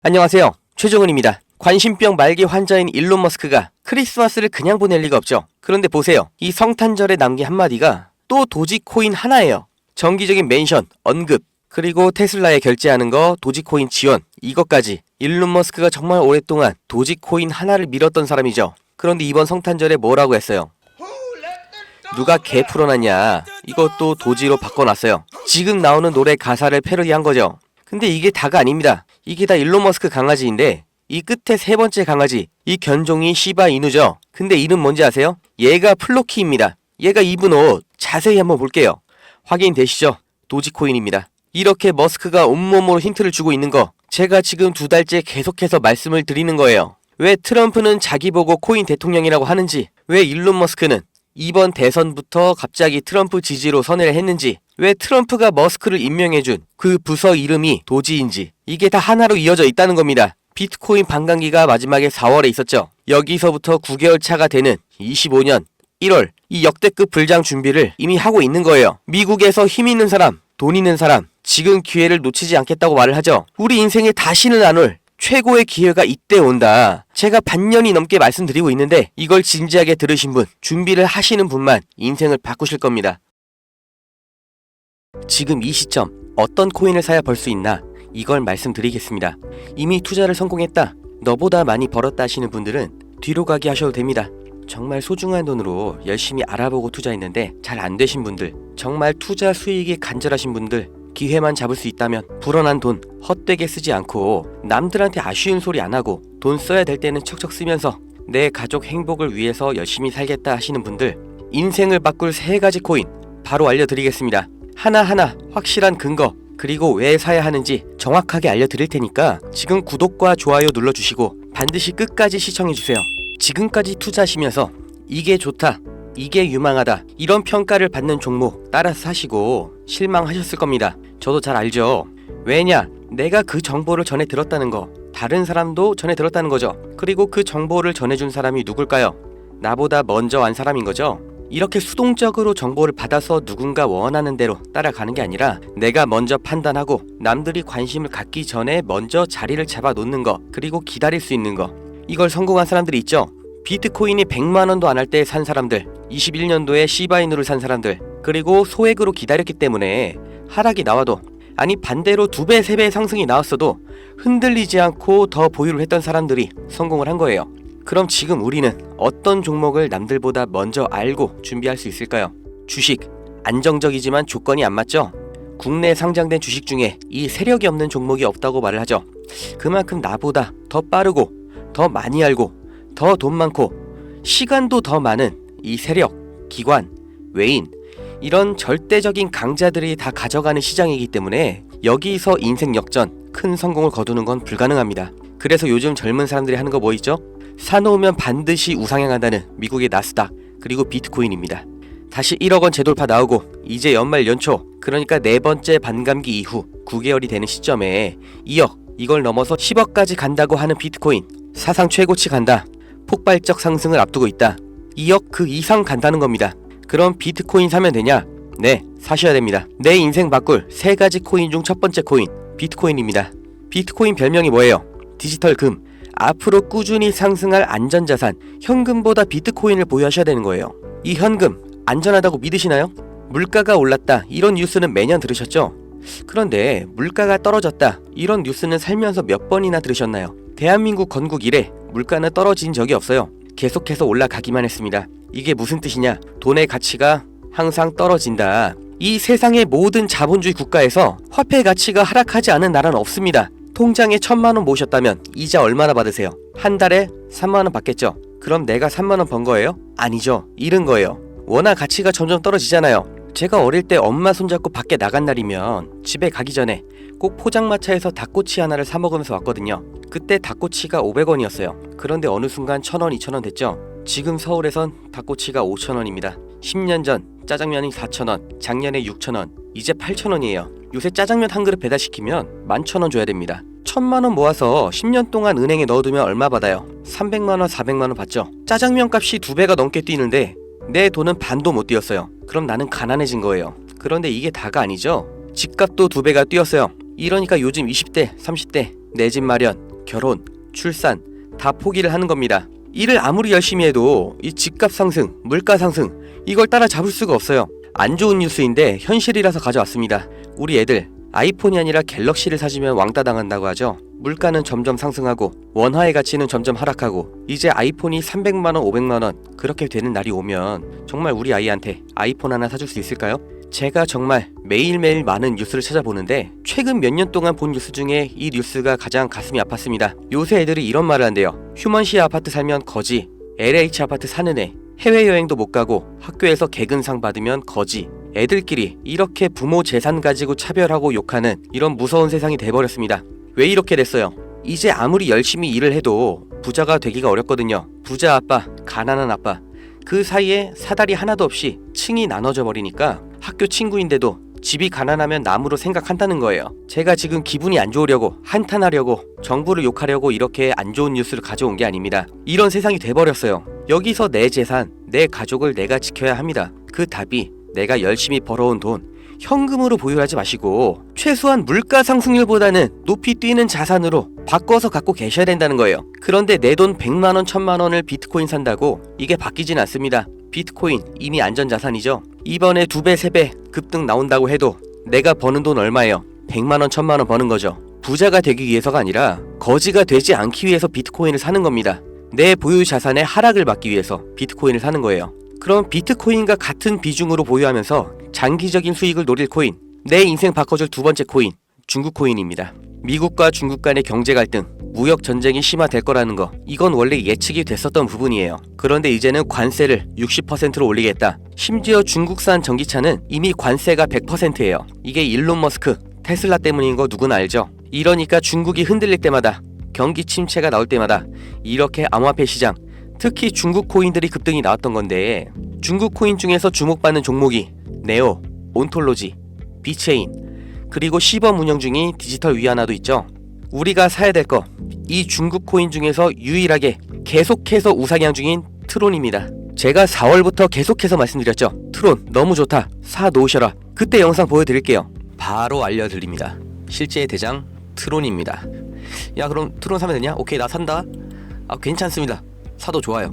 안녕하세요. 최종훈입니다. 관심병 말기 환자인 일론 머스크가 크리스마스를 그냥 보낼 리가 없죠. 그런데 보세요. 이 성탄절에 남긴 한마디가 또 도지코인 하나예요. 정기적인 멘션, 언급, 그리고 테슬라에 결제하는 거, 도지코인 지원, 이것까지 일론 머스크가 정말 오랫동안 도지코인 하나를 밀었던 사람이죠. 그런데 이번 성탄절에 뭐라고 했어요? 누가 개 풀어놨냐? 이것도 도지로 바꿔놨어요. 지금 나오는 노래 가사를 패러디한 거죠. 근데 이게 다가 아닙니다. 이게 다 일론 머스크 강아지인데 이 끝에 세 번째 강아지, 이 견종이 시바 이누죠. 근데 이름 뭔지 아세요? 얘가 플로키입니다. 얘가 입은 옷 자세히 한번 볼게요. 확인되시죠? 도지코인입니다. 이렇게 머스크가 온몸으로 힌트를 주고 있는 거 제가 지금 2달째 계속해서 말씀을 드리는 거예요. 왜 트럼프는 자기 보고 코인 대통령이라고 하는지, 왜 일론 머스크는 이번 대선부터 갑자기 트럼프 지지로 선회를 했는지, 왜 트럼프가 머스크를 임명해준 그 부서 이름이 도지인지, 이게 다 하나로 이어져 있다는 겁니다. 비트코인 반감기가 마지막에 4월에 있었죠. 여기서부터 9개월 차가 되는 25년 1월 이 역대급 불장 준비를 이미 하고 있는 거예요. 미국에서 힘 있는 사람, 돈 있는 사람, 지금 기회를 놓치지 않겠다고 말을 하죠. 우리 인생에 다시는 안 올 최고의 기회가 이때 온다. 제가 반년이 넘게 말씀드리고 있는데 이걸 진지하게 들으신 분, 준비를 하시는 분만 인생을 바꾸실 겁니다. 지금 이 시점 어떤 코인을 사야 벌 수 있나? 이걸 말씀드리겠습니다. 이미 투자를 성공했다, 너보다 많이 벌었다 하시는 분들은 뒤로 가기 하셔도 됩니다. 정말 소중한 돈으로 열심히 알아보고 투자했는데 잘 안 되신 분들, 정말 투자 수익이 간절하신 분들, 기회만 잡을 수 있다면 불어난 돈 헛되게 쓰지 않고 남들한테 아쉬운 소리 안 하고 돈 써야 될 때는 척척 쓰면서 내 가족 행복을 위해서 열심히 살겠다 하시는 분들, 인생을 바꿀 3가지 코인 바로 알려드리겠습니다. 하나하나 확실한 근거, 그리고 왜 사야 하는지 정확하게 알려드릴 테니까 지금 구독과 좋아요 눌러주시고 반드시 끝까지 시청해주세요. 지금까지 투자하시면서 이게 좋다, 이게 유망하다, 이런 평가를 받는 종목 따라서 사시고 실망하셨을 겁니다. 저도 잘 알죠. 왜냐? 내가 그 정보를 전해 들었다는 거, 다른 사람도 전해 들었다는 거죠. 그리고 그 정보를 전해준 사람이 누굴까요? 나보다 먼저 안 사람인 거죠. 이렇게 수동적으로 정보를 받아서 누군가 원하는 대로 따라가는 게 아니라 내가 먼저 판단하고 남들이 관심을 갖기 전에 먼저 자리를 잡아 놓는 거, 그리고 기다릴 수 있는 거, 이걸 성공한 사람들이 있죠. 비트코인이 100만원도 안 할 때 산 사람들, 21년도에 시바이누를 산 사람들, 그리고 소액으로 기다렸기 때문에 하락이 나와도, 아니 반대로 2배, 3배 상승이 나왔어도 흔들리지 않고 더 보유를 했던 사람들이 성공을 한 거예요. 그럼 지금 우리는 어떤 종목을 남들보다 먼저 알고 준비할 수 있을까요? 주식, 안정적이지만 조건이 안 맞죠? 국내 상장된 주식 중에 이 세력이 없는 종목이 없다고 말을 하죠. 그만큼 나보다 더 빠르고 더 많이 알고 더 돈 많고 시간도 더 많은 이 세력, 기관, 외인, 이런 절대적인 강자들이 다 가져가는 시장이기 때문에 여기서 인생 역전, 큰 성공을 거두는 건 불가능합니다. 그래서 요즘 젊은 사람들이 하는 거 뭐 있죠? 사놓으면 반드시 우상향한다는 미국의 나스닥, 그리고 비트코인입니다. 다시 1억원 재돌파 나오고 이제 연말 연초, 그러니까 4번째 반감기 이후 9개월이 되는 시점에 2억, 이걸 넘어서 10억까지 간다고 하는 비트코인, 사상 최고치 간다, 폭발적 상승을 앞두고 있다, 2억 그 이상 간다는 겁니다. 그럼 비트코인 사면 되냐? 네, 사셔야 됩니다. 내 인생 바꿀 3가지 코인 중 첫 번째 코인, 비트코인입니다. 비트코인 별명이 뭐예요? 디지털 금. 앞으로 꾸준히 상승할 안전자산, 현금보다 비트코인을 보유하셔야 되는 거예요. 이 현금 안전하다고 믿으시나요? 물가가 올랐다, 이런 뉴스는 매년 들으셨죠? 그런데 물가가 떨어졌다, 이런 뉴스는 살면서 몇 번이나 들으셨나요? 대한민국 건국 이래 물가는 떨어진 적이 없어요. 계속해서 올라가기만 했습니다. 이게 무슨 뜻이냐? 돈의 가치가 항상 떨어진다. 이 세상의 모든 자본주의 국가에서 화폐 가치가 하락하지 않은 나라는 없습니다. 통장에 1000만원 모으셨다면 이자 얼마나 받으세요? 한 달에 3만원 받겠죠? 그럼 내가 3만원 번 거예요? 아니죠. 잃은 거예요. 워낙 가치가 점점 떨어지잖아요. 제가 어릴 때 엄마 손잡고 밖에 나간 날이면 집에 가기 전에 꼭 포장마차에서 닭꼬치 하나를 사 먹으면서 왔거든요. 그때 닭꼬치가 500원이었어요. 그런데 어느 순간 1000원, 2000원 됐죠. 지금 서울에선 닭꼬치가 5000원입니다. 10년 전 짜장면이 4000원, 작년에 6000원, 이제 8000원이에요. 요새 짜장면 한 그릇 배달시키면 11,000원 줘야 됩니다. 1000만원 모아서 10년 동안 은행에 넣어두면 얼마 받아요? 300만원, 400만원 받죠. 짜장면 값이 2배가 넘게 뛰는데 내 돈은 반도 못 뛰었어요. 그럼 나는 가난해진 거예요. 그런데 이게 다가 아니죠. 집값도 2배가 뛰었어요. 이러니까 요즘 20대, 30대 내 집 마련, 결혼, 출산 다 포기를 하는 겁니다. 일을 아무리 열심히 해도 이 집값 상승, 물가 상승 이걸 따라잡을 수가 없어요. 안 좋은 뉴스인데 현실이라서 가져왔습니다. 우리 애들 아이폰이 아니라 갤럭시를 사주면 왕따 당한다고 하죠. 물가는 점점 상승하고 원화의 가치는 점점 하락하고 이제 아이폰이 300만원, 500만원 그렇게 되는 날이 오면 정말 우리 아이한테 아이폰 하나 사줄 수 있을까요? 제가 정말 매일매일 많은 뉴스를 찾아보는데 최근 몇 년 동안 본 뉴스 중에 이 뉴스가 가장 가슴이 아팠습니다. 요새 애들이 이런 말을 한대요. 휴먼시 아파트 살면 거지, LH 아파트 사는 애, 해외여행도 못 가고 학교에서 개근상 받으면 거지. 애들끼리 이렇게 부모 재산 가지고 차별하고 욕하는 이런 무서운 세상이 돼버렸습니다. 왜 이렇게 됐어요? 이제 아무리 열심히 일을 해도 부자가 되기가 어렵거든요. 부자 아빠, 가난한 아빠 그 사이에 사다리 하나도 없이 층이 나눠져 버리니까 학교 친구인데도 집이 가난하면 남으로 생각한다는 거예요. 제가 지금 기분이 안 좋으려고 한탄하려고 정부를 욕하려고 이렇게 안 좋은 뉴스를 가져온 게 아닙니다. 이런 세상이 돼버렸어요. 여기서 내 재산, 내 가족을 내가 지켜야 합니다. 그 답이 내가 열심히 벌어온 돈 현금으로 보유하지 마시고 최소한 물가 상승률보다는 높이 뛰는 자산으로 바꿔서 갖고 계셔야 된다는 거예요. 그런데 내 돈 100만원, 1000만원을 비트코인 산다고 이게 바뀌진 않습니다. 비트코인 이미 안전자산이죠. 이번에 2배, 3배 급등 나온다고 해도 내가 버는 돈 얼마예요? 100만원, 1000만원 버는 거죠. 부자가 되기 위해서가 아니라 거지가 되지 않기 위해서 비트코인을 사는 겁니다. 내 보유 자산의 하락을 막기 위해서 비트코인을 사는 거예요. 그럼 비트코인과 같은 비중으로 보유하면서 장기적인 수익을 노릴 코인, 내 인생 바꿔줄 두 번째 코인, 중국 코인입니다. 미국과 중국 간의 경제 갈등, 무역 전쟁이 심화될 거라는 거, 이건 원래 예측이 됐었던 부분이에요. 그런데 이제는 관세를 60%로 올리겠다. 심지어 중국산 전기차는 이미 관세가 100%예요. 이게 일론 머스크, 테슬라 때문인 거 누구나 알죠. 이러니까 중국이 흔들릴 때마다, 경기 침체가 나올 때마다 이렇게 암호화폐 시장, 특히 중국 코인들이 급등이 나왔던 건데, 중국 코인 중에서 주목받는 종목이 네오, 온톨로지, 비체인, 그리고 시범 운영 중인 디지털 위안화도 있죠. 우리가 사야 될 거, 이 중국 코인 중에서 유일하게 계속해서 우상향 중인 트론입니다. 제가 4월부터 계속해서 말씀드렸죠. 트론 너무 좋다, 사 놓으셔라. 그때 영상 보여드릴게요. 바로 알려드립니다. 실제 대장 트론입니다. 야, 그럼 트론 사면 되냐? 오케이, 나 산다. 괜찮습니다. 사도 좋아요.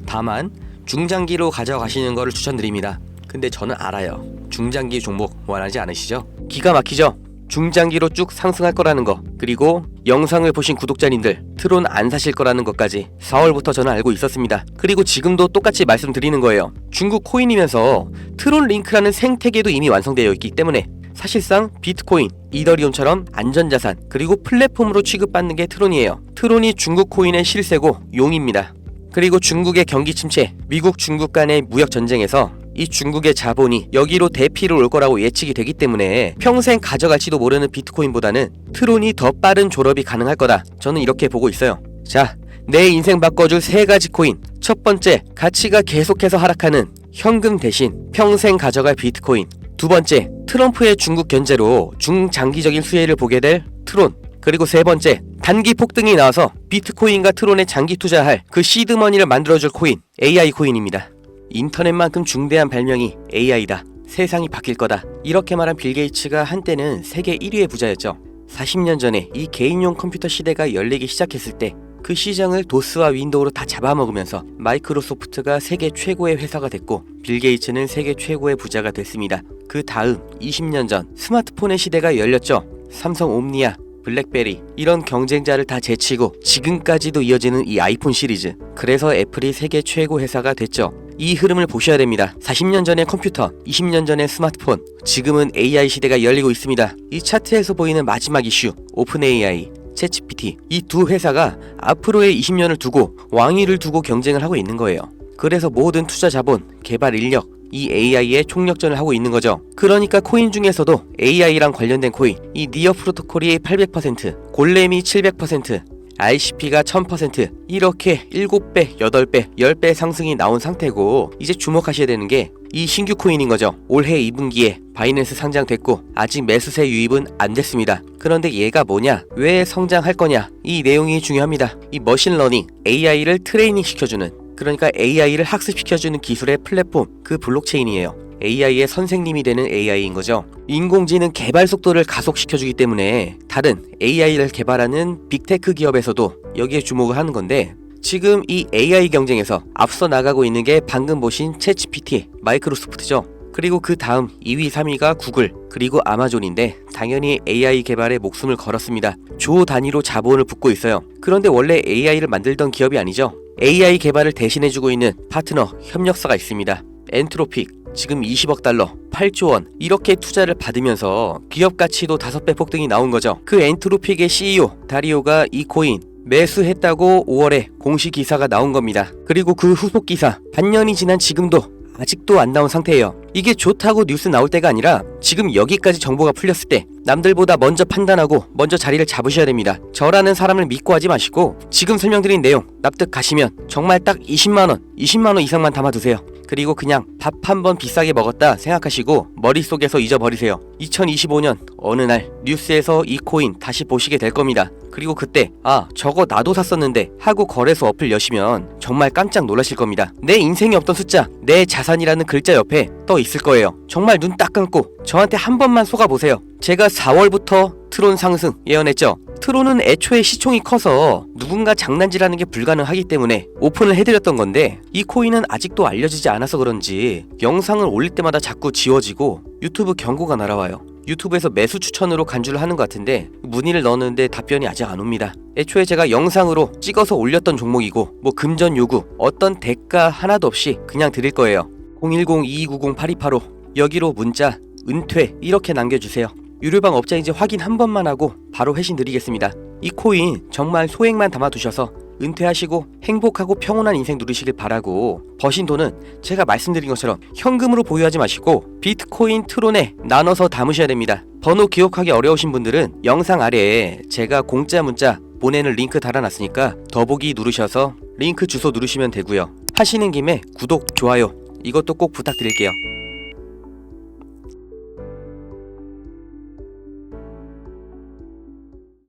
다만 중장기로 가져가시는 거를 추천드립니다. 근데 저는 알아요. 중장기 종목 원하지 않으시죠? 기가 막히죠? 중장기로 쭉 상승할 거라는 거, 그리고 영상을 보신 구독자님들 트론 안 사실 거라는 것까지 4월부터 저는 알고 있었습니다. 그리고 지금도 똑같이 말씀드리는 거예요. 중국 코인이면서 트론 링크라는 생태계도 이미 완성되어 있기 때문에 사실상 비트코인, 이더리움처럼 안전자산, 그리고 플랫폼으로 취급받는 게 트론이에요. 트론이 중국 코인의 실세고 용입니다. 그리고 중국의 경기 침체, 미국 중국 간의 무역 전쟁에서 이 중국의 자본이 여기로 대피를 올 거라고 예측이 되기 때문에 평생 가져갈지도 모르는 비트코인보다는 트론이 더 빠른 졸업이 가능할 거다. 저는 이렇게 보고 있어요. 자, 내 인생 바꿔줄 3가지 코인. 첫 번째, 가치가 계속해서 하락하는 현금 대신 평생 가져갈 비트코인. 두 번째, 트럼프의 중국 견제로 중장기적인 수혜를 보게 될 트론. 그리고 세 번째, 단기 폭등이 나와서 비트코인과 트론에 장기 투자할 그 시드머니를 만들어줄 코인, AI 코인입니다. 인터넷만큼 중대한 발명이 AI다. 세상이 바뀔 거다. 이렇게 말한 빌 게이츠가 한때는 세계 1위의 부자였죠. 40년 전에 이 개인용 컴퓨터 시대가 열리기 시작했을 때 그 시장을 도스와 윈도우로 다 잡아먹으면서 마이크로소프트가 세계 최고의 회사가 됐고 빌 게이츠는 세계 최고의 부자가 됐습니다. 그 다음 20년 전 스마트폰의 시대가 열렸죠. 삼성 옴니아, 블랙베리 이런 경쟁자를 다 제치고 지금까지도 이어지는 이 아이폰 시리즈. 그래서 애플이 세계 최고 회사가 됐죠. 이 흐름을 보셔야 됩니다. 40년 전의 컴퓨터, 20년 전의 스마트폰, 지금은 AI 시대가 열리고 있습니다. 이 차트에서 보이는 마지막 이슈, 오픈 AI, 챗GPT, 이 두 회사가 앞으로의 20년을 두고 왕위를 두고 경쟁을 하고 있는 거예요. 그래서 모든 투자 자본, 개발 인력, 이 AI의 총력전을 하고 있는 거죠. 그러니까 코인 중에서도 AI랑 관련된 코인, 이 니어 프로토콜이 800%, 골렘이 700%, ICP가 1000% 이렇게 7배, 8배, 10배 상승이 나온 상태고 이제 주목하셔야 되는 게 이 신규 코인인 거죠. 올해 2분기에 바이낸스 상장됐고 아직 매수세 유입은 안 됐습니다. 그런데 얘가 뭐냐? 왜 성장할 거냐? 이 내용이 중요합니다. 이 머신러닝, AI를 트레이닝 시켜주는 그러니까 AI를 학습시켜주는 기술의 플랫폼, 그 블록체인이에요. AI의 선생님이 되는 AI인 거죠. 인공지능 개발 속도를 가속시켜주기 때문에 다른 AI를 개발하는 빅테크 기업에서도 여기에 주목을 하는 건데, 지금 이 AI 경쟁에서 앞서 나가고 있는 게 방금 보신 챗GPT, 마이크로소프트죠. 그리고 그 다음 2위, 3위가 구글, 그리고 아마존인데 당연히 AI 개발에 목숨을 걸었습니다. 조 단위로 자본을 붓고 있어요. 그런데 원래 AI를 만들던 기업이 아니죠. AI 개발을 대신해주고 있는 파트너, 협력사가 있습니다. 엔트로픽, 지금 20억 달러, 8조 원 이렇게 투자를 받으면서 기업 가치도 5배 폭등이 나온 거죠. 그 엔트로픽의 CEO 다리오가 이 코인 매수했다고 5월에 공식 기사가 나온 겁니다. 그리고 그 후속 기사 반년이 지난 지금도 아직도 안 나온 상태예요. 이게 좋다고 뉴스 나올 때가 아니라 지금 여기까지 정보가 풀렸을 때 남들보다 먼저 판단하고 먼저 자리를 잡으셔야 됩니다. 저라는 사람을 믿고 하지 마시고 지금 설명드린 내용 납득 가시면 정말 딱 20만원 이상만 담아두세요. 그리고 그냥 밥 한 번 비싸게 먹었다 생각하시고 머릿속에서 잊어버리세요. 2025년 어느 날 뉴스에서 이 코인 다시 보시게 될 겁니다. 그리고 그때 아 저거 나도 샀었는데 하고 거래소 어플 여시면 정말 깜짝 놀라실 겁니다. 내 인생에 없던 숫자, 내 자산이라는 글자 옆에 떠 있을 거예요. 정말 눈 딱 감고 저한테 한 번만 속아보세요. 제가 4월부터 트론 상승 예언했죠. 트론은 애초에 시총이 커서 누군가 장난질하는 게 불가능하기 때문에 오픈을 해드렸던 건데, 이 코인은 아직도 알려지지 않아서 그런지 영상을 올릴 때마다 자꾸 지워지고 유튜브 경고가 날아와요. 유튜브에서 매수 추천으로 간주를 하는 것 같은데 문의를 넣었는데 답변이 아직 안 옵니다. 애초에 제가 영상으로 찍어서 올렸던 종목이고 뭐 금전 요구 어떤 대가 하나도 없이 그냥 드릴 거예요. 010-2290-8285 여기로 문자 은퇴 이렇게 남겨주세요. 유료방 업자인지 확인 한 번만 하고 바로 회신 드리겠습니다. 이 코인 정말 소액만 담아두셔서 은퇴하시고 행복하고 평온한 인생 누리시길 바라고, 버신 돈은 제가 말씀드린 것처럼 현금으로 보유하지 마시고 비트코인 트론에 나눠서 담으셔야 됩니다. 번호 기억하기 어려우신 분들은 영상 아래에 제가 공짜 문자 보내는 링크 달아놨으니까 더보기 누르셔서 링크 주소 누르시면 되고요. 하시는 김에 구독, 좋아요 이것도 꼭 부탁드릴게요.